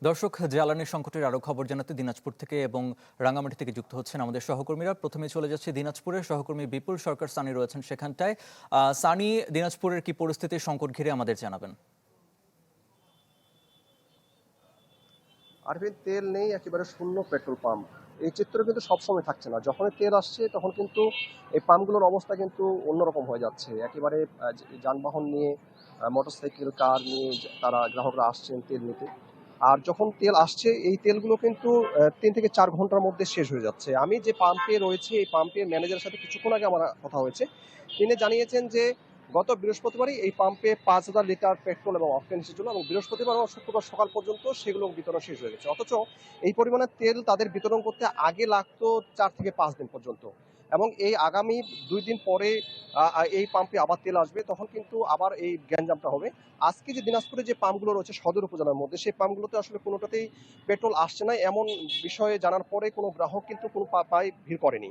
দর্শক, জ্বালানি সংকটের আরো খবর জানাতে দিনাজপুর থেকে এবং রাঙ্গামাটি থেকে যুক্ত হচ্ছেন আমাদের সহকর্মীরা। প্রথমে চলে যাচ্ছে দিনাজপুরে, সহকর্মী বিপুল সরকার সানি রয়েছেন সেখানটায়। সানি, দিনাজপুরের কি পরিস্থিতি, সংকট ঘিরে আমাদের জানাবেন। আরবিন তেল নেই, একেবারে শূন্য পেট্রোল পাম্প। এই চিত্র কিন্তু সবসময় থাকছে না, যখনই তেল আসছে তখন কিন্তু এই পাম্পগুলোর অবস্থা কিন্তু অন্যরকম হয়ে যাচ্ছে। একেবারে যানবাহন নিয়ে, মোটরসাইকেল, কার নিয়ে তারা গ্রাহকরা আসছেন তেল নিতে। আর যখন তেল আসছে এই তেলগুলো কিন্তু 3 থেকে 4 ঘন্টার মধ্যে শেষ হয়ে যাচ্ছে। আমি যে পাম্পে রয়েছে এই পাম্পের ম্যানেজারের সাথে কিছুক্ষণ আগে আমার কথা হয়েছে। তিনি জানিয়েছেন যে গত বৃহস্পতিবারই এই পাম্পে 5,000 লিটার পেট্রোল এবং অকটেন এসেছিল এবং বৃহস্পতিবার এবং শুক্রবার সকাল পর্যন্ত সেগুলো বিতরণ শেষ হয়ে গেছে। অথচ এই পরিমাণের তেল তাদের বিতরণ করতে আগে লাগতো 4 থেকে 5 দিন পর্যন্ত। এবং এই আগামী 2 দিন পরে এই পাম্পে আবার তেল আসবে, তখন কিন্তু আবার এই গ্যাঞ্জামটা হবে। আজকে যে দিনাজপুরে যে পাম্পগুলো রয়েছে সদর উপজেলার মধ্যে, সেই পাম্পগুলোতে আসলে কোনোটাতেই পেট্রোল আসছে না, এমন বিষয়ে জানার পরে কোনো গ্রাহক কিন্তু কোনো পায়ে ভিড় করেনি।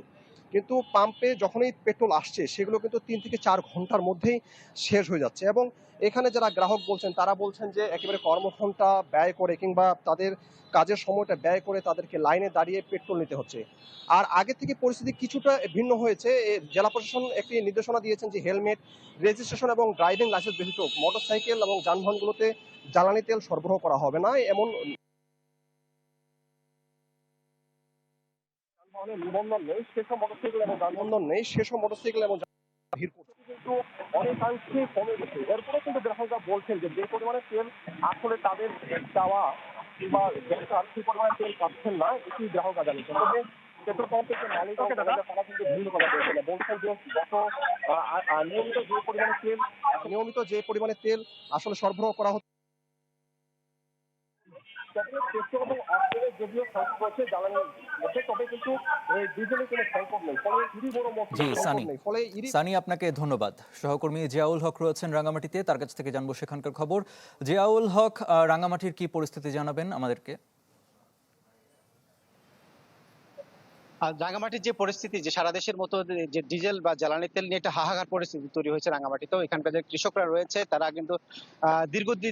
কিন্তু পাম্পে যখনই পেট্রোল আসছে সেগুলো কিন্তু 3 থেকে 4 ঘন্টার মধ্যেই শেষ হয়ে যাচ্ছে। এবং এখানে যারা গ্রাহক বলছেন তারা বলছেন যে একেবারে কর্মঘণ্টা ব্যয় করে কিংবা তাদের কাজের সময়টা ব্যয় করে তাদেরকে লাইনে দাঁড়িয়ে পেট্রোল নিতে হচ্ছে। আর আগে থেকে পরিস্থিতি কিছুটা ভিন্ন হয়েছে। জেলা প্রশাসন একটি নির্দেশনা দিয়েছেন যে হেলমেট, রেজিস্ট্রেশন এবং ড্রাইভিং লাইসেন্স ব্যতীত মোটরসাইকেল এবং যানবাহনগুলোতে জ্বালানি তেল সরবরাহ করা হবে না, এমন নিবন্ধন নেই সেসব মোটরসাইকেল এবং যানবাহন নেই সেসব মোটরসাইকেল এবং ভিড় করছে কিন্তু অনেকাংশে কমে গেছে। এরপরে কিন্তু গ্রাহকরা বলছেন যে পরিমাণে তেল আসলে তাদের চাওয়া কিংবা দরকার সেই পরিমাণে তেল পাচ্ছেন না, এটি গ্রাহকরা জানিয়েছেন। তবে পেট্রোল পাম্পের যে মালিক তারা কিন্তু ভিন্ন কথা বলছেন, বলছেন যে নিয়মিত যে পরিমাণে তেল আসলে সরবরাহ করা হচ্ছে পেট্রোল এবং অক্টেনের যদিও সংকট রয়েছে জ্বালানি মধ্যে, তবে কিন্তু ডিজেলের কোনো সংকট নেই। ফলে ইরি বড় জি সানি, নেই। ফলে সানি আপনাকে ধন্যবাদ। সহকর্মী জিয়াউল হক রয়েছেন রাঙ্গামাটিতে, তার কাছ থেকে জানবো সেখানকার খবর। জিয়াউল হক, রাঙ্গামাটির কি পরিস্থিতি জানাবেন আমাদেরকে। রাঙ্গামাটির যে পরিস্থিতি, যে সারা দেশের মতো যে ডিজেল বা জ্বালানি তেল নিয়ে একটা হাহাকার পরিস্থিতি তৈরি হয়েছে রাঙ্গামাটিতেও। এখানকার যে কৃষকরা রয়েছে তারা কিন্তু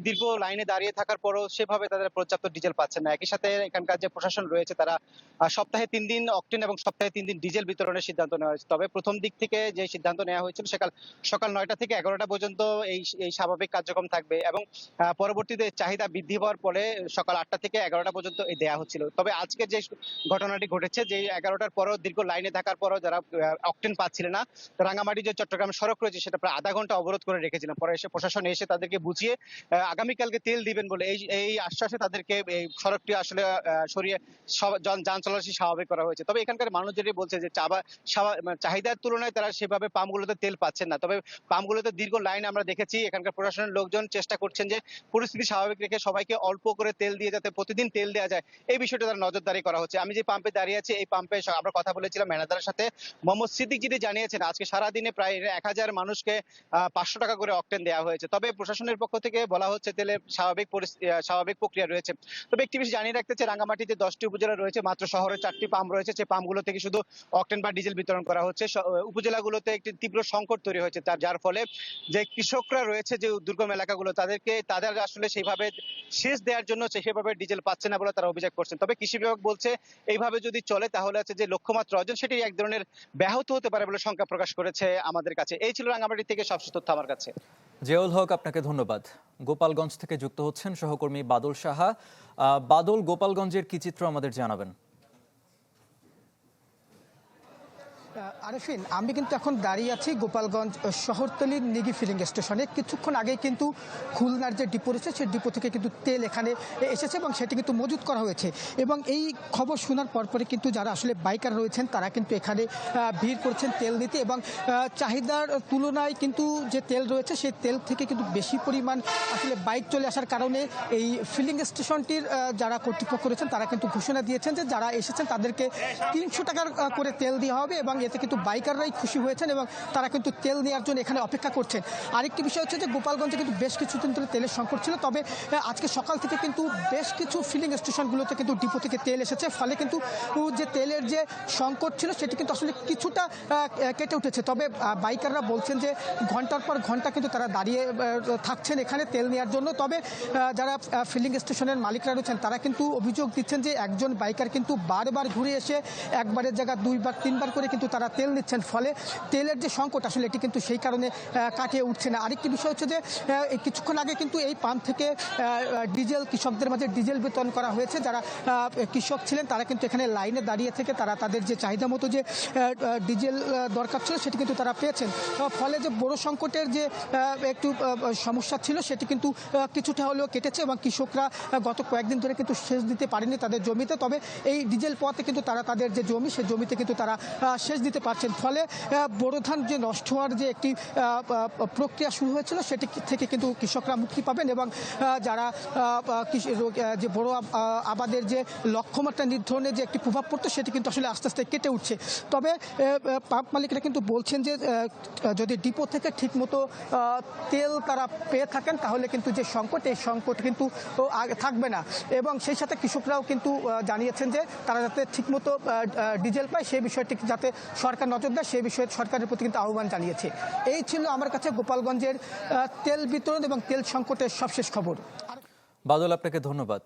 দীর্ঘ লাইনে দাঁড়িয়ে থাকার পরও সেভাবে তাদের পর্যাপ্ত ডিজেল পাচ্ছেন না। একই সাথে এখানকার যে প্রশাসন রয়েছে তারা সপ্তাহে 3 দিন অকটেন এবং সপ্তাহে 3 দিন ডিজেল বিতরণের সিদ্ধান্ত নেওয়া হয়েছে। তবে প্রথম দিক থেকে যে সিদ্ধান্ত নেওয়া হয়েছিল সকাল 9টা থেকে 11টা পর্যন্ত এই স্বাভাবিক কার্যক্রম থাকবে এবং পরবর্তীতে চাহিদা বৃদ্ধি হওয়ার পরে সকাল 8টা থেকে 11টা পর্যন্ত দেওয়া হচ্ছিল। তবে আজকে যে ঘটনাটি ঘটেছে, যে 11টার পরও দীর্ঘ লাইনে থাকার পরও যারা অকটেন পাচ্ছিলেন না, রাঙ্গামাটি যে চট্টগ্রাম সড়ক রয়েছে সেটা প্রায় আধা ঘন্টা অবরোধ করে রেখেছিলেন। পরে প্রশাসন এসে তাদেরকে বুঝিয়ে আগামীকালকে তেল দিবেন বলে এই আশ্বাসে তাদেরকে এই সড়কটি আসলে সরিয়ে যান চলাচল স্বাভাবিক করা হয়েছে। তবে এখানকার মানুষ যেটি বলছে যে চাহিদার তুলনায় তারা সেভাবে পাম্পগুলোতে তেল পাচ্ছেন না। তবে পাম্পগুলোতে দীর্ঘ লাইন আমরা দেখেছি। এখানকার প্রশাসনের লোকজন চেষ্টা করছেন যে পরিস্থিতি স্বাভাবিক রেখে সবাইকে অল্প করে তেল দিয়ে যাতে প্রতিদিন তেল দেওয়া যায়, এই বিষয়টা তারা নজরদারি করা হচ্ছে। আমি যে পাম্পে দাঁড়িয়ে আছি এই পাম্পে আমরা কথা বলেছিলাম ম্যানেজারের সাথে। মোহাম্মদ সিদ্দিক যিনি জানিয়েছেন আজকে সারাদিনে প্রায় 1000 মানুষকে 500 টাকা করে অকটেন দেওয়া হয়েছে। তবে প্রশাসনের পক্ষ থেকে বলা হচ্ছে তেলের স্বাভাবিক প্রক্রিয়া রয়েছে। তবে একটি বিষয় জানিয়ে রাখতে চাই, রাঙ্গামাটিতে 10টি উপজেলা রয়েছে, মাত্র শহরে 4টি পাম্প রয়েছে। সেই পাম্পগুলো থেকে শুধু অকটেন বা ডিজেল বিতরণ করা হচ্ছে। উপজেলাগুলোতে একটি তীব্র সংকট তৈরি হয়েছে, যার ফলে যে কৃষকরা রয়েছে যে দুর্গম এলাকাগুলো তাদের আসলে সেইভাবে সেচ দেওয়ার জন্য সেভাবে ডিজেল পাচ্ছে না বলে তারা অভিযোগ করছেন। তবে কৃষি বিভাগ বলছে এইভাবে যদি চলে তাহলে আছে যে লক্ষ্যমাত্রা অর্জন সেটি এক ধরনের ব্যাহত হতে পারে বলে শঙ্কা প্রকাশ করেছে আমাদের কাছে। এই ছিল রাঙ্গামাটি থেকে সবশেষ তথ্য আমার কাছে। জিয়াউল হক, আপনাকে ধন্যবাদ। গোপালগঞ্জ থেকে যুক্ত হচ্ছেন সহকর্মী বাদল সাহা। বাদল, গোপালগঞ্জের কি চিত্র আমাদের জানাবেন। আরেফিন, আমি কিন্তু এখন দাঁড়িয়ে আছি গোপালগঞ্জ শহরতলির নিগি ফিলিং স্টেশনে। কিছুক্ষণ আগে কিন্তু খুলনার যে ডিপো রয়েছে সেই ডিপো থেকে কিন্তু তেল এখানে এসেছে এবং সেটি কিন্তু মজুত করা হয়েছে। এবং এই খবর শোনার পরপরে কিন্তু যারা আসলে বাইকার রয়েছেন তারা কিন্তু এখানে ভিড় করছেন তেল নিতে এবং চাহিদার তুলনায় কিন্তু যে তেল রয়েছে সেই তেল থেকে কিন্তু বেশি পরিমাণ আসলে বাইক চলে আসার কারণে এই ফিলিং স্টেশনটির যারা কর্তৃপক্ষ রয়েছেন তারা কিন্তু ঘোষণা দিয়েছেন যে যারা এসেছেন তাদেরকে 300 টাকার করে তেল দেওয়া হবে এবং এতে কিন্তু বাইকাররাই খুশি হয়েছেন এবং তারা কিন্তু তেল নেওয়ার জন্য এখানে অপেক্ষা করছেন। আরেকটি বিষয় হচ্ছে যে গোপালগঞ্জে কিন্তু বেশ কিছুদিন ধরে তেলের সংকট ছিল, তবে আজকে সকাল থেকে কিন্তু বেশ কিছু ফিলিং স্টেশনগুলোতে কিন্তু ডিপো থেকে তেল এসেছে, ফলে কিন্তু যে তেলের যে সংকট ছিল সেটি কিন্তু আসলে কিছুটা কেটে উঠেছে। তবে বাইকাররা বলছেন যে ঘন্টার পর ঘন্টা কিন্তু তারা দাঁড়িয়ে থাকছেন এখানে তেল নেওয়ার জন্য। তবে যারা ফিলিং স্টেশনের মালিকরা রয়েছেন তারা কিন্তু অভিযোগ দিচ্ছেন যে একজন বাইকার কিন্তু বারবার ঘুরে এসে একবারের জায়গা 2বার 3বার করে কিন্তু তারা তেল নিচ্ছেন, ফলে তেলের যে সংকট আসলে এটি কিন্তু সেই কারণে কাটিয়ে উঠছে না। আরেকটি বিষয় হচ্ছে যে কিছুক্ষণ আগে কিন্তু এই পাম্প থেকে ডিজেল কৃষকদের মাঝে ডিজেল বিতরণ করা হয়েছে। যারা কৃষক ছিলেন তারা কিন্তু এখানে লাইনে দাঁড়িয়ে থেকে তারা তাদের যে চাহিদা মতো যে ডিজেল দরকার ছিল সেটি কিন্তু তারা পেয়েছেন। ফলে যে বড় সংকটের যে একটু সমস্যা ছিল সেটি কিন্তু কিছুটা হলেও কেটেছে এবং কৃষকরা গত কয়েকদিন ধরে কিন্তু সেচ দিতে পারেনি তাদের জমিতে। তবে এই ডিজেল পাওয়াতে কিন্তু তারা তাদের যে জমি সেই জমিতে কিন্তু তারা সেচ দিতে পারছেন। ফলে বোরো ধান যে নষ্ট হওয়ার যে একটি প্রক্রিয়া শুরু হয়েছিল সেটি থেকে কিন্তু কৃষকরা মুক্তি পাবেন এবং যারা যে বড় আবাদের যে লক্ষ্যমাত্রা নির্ধারণে যে একটি প্রভাব পড়তো সেটি কিন্তু আসলে আস্তে আস্তে কেটে উঠছে। তবে পাম্প মালিকরা কিন্তু বলছেন যে যদি ডিপো থেকে ঠিকমতো তেল তারা পেয়ে থাকেন তাহলে কিন্তু যে সংকট এই সংকট কিন্তু থাকবে না এবং সেই সাথে কৃষকরাও কিন্তু জানিয়েছেন যে তারা যাতে ঠিকমতো ডিজেল পায় সেই বিষয়টি যাতে সরকার নজর দেয় সেই বিষয়ে সরকারের প্রতি কিন্তু আহ্বান জানিয়েছে। এই ছিল আমার কাছে গোপালগঞ্জের তেল বিতরণ এবং তেল সংকটের সবশেষ খবর। বাদল, আপনাকে ধন্যবাদ।